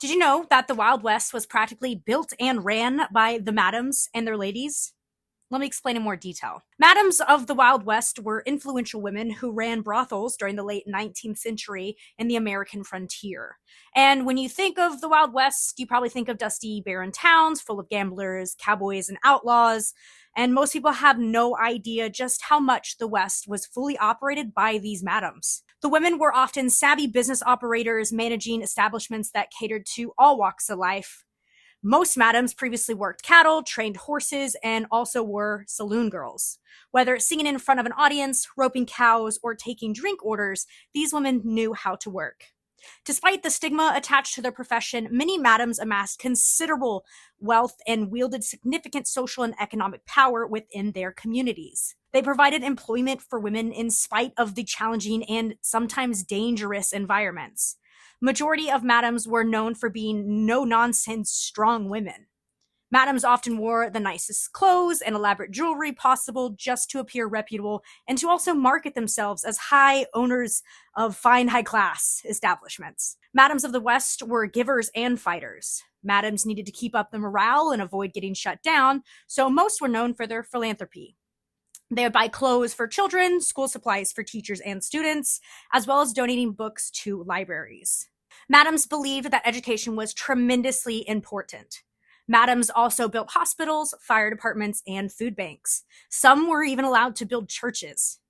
Did you know that the Wild West was practically built and ran by the madams and their ladies? Let me explain in more detail. Madams of the Wild West were influential women who ran brothels during the late 19th century in the American frontier. And when you think of the Wild West, you probably think of dusty, barren towns full of gamblers, cowboys, and outlaws. And most people have no idea just how much the West was fully operated by these madams. The women were often savvy business operators managing establishments that catered to all walks of life. Most madams previously worked cattle, trained horses, and also were saloon girls. Whether singing in front of an audience, roping cows, or taking drink orders, these women knew how to work. Despite the stigma attached to their profession, many madams amassed considerable wealth and wielded significant social and economic power within their communities. They provided employment for women in spite of the challenging and sometimes dangerous environments. Majority of madams were known for being no-nonsense, strong women. Madams often wore the nicest clothes and elaborate jewelry possible just to appear reputable and to also market themselves as high owners of fine high-class establishments. Madams of the West were givers and fighters. Madams needed to keep up the morale and avoid getting shut down, so most were known for their philanthropy. They would buy clothes for children, school supplies for teachers and students, as well as donating books to libraries. Madams believed that education was tremendously important. Madams also built hospitals, fire departments, and food banks. Some were even allowed to build churches.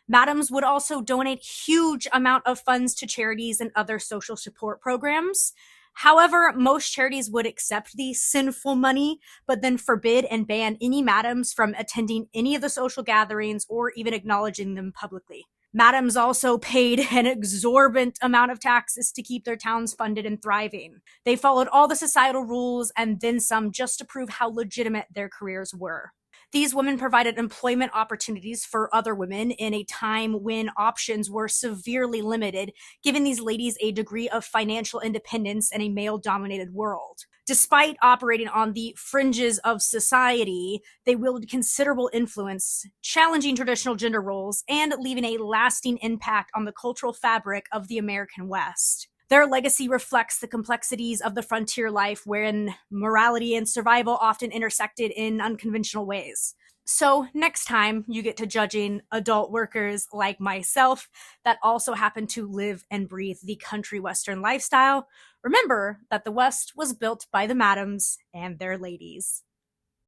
Madams would also donate huge amount of funds to charities and other social support programs. However, most charities would accept the sinful money, but then forbid and ban any madams from attending any of the social gatherings or even acknowledging them publicly. Madams also paid an exorbitant amount of taxes to keep their towns funded and thriving. They followed all the societal rules and then some just to prove how legitimate their careers were. These women provided employment opportunities for other women in a time when options were severely limited, giving these ladies a degree of financial independence in a male-dominated world. Despite operating on the fringes of society, they wielded considerable influence, challenging traditional gender roles and leaving a lasting impact on the cultural fabric of the American West. Their legacy reflects the complexities of the frontier life wherein morality and survival often intersected in unconventional ways. So next time you get to judging adult workers like myself that also happen to live and breathe the country western lifestyle, remember that the West was built by the madams and their ladies.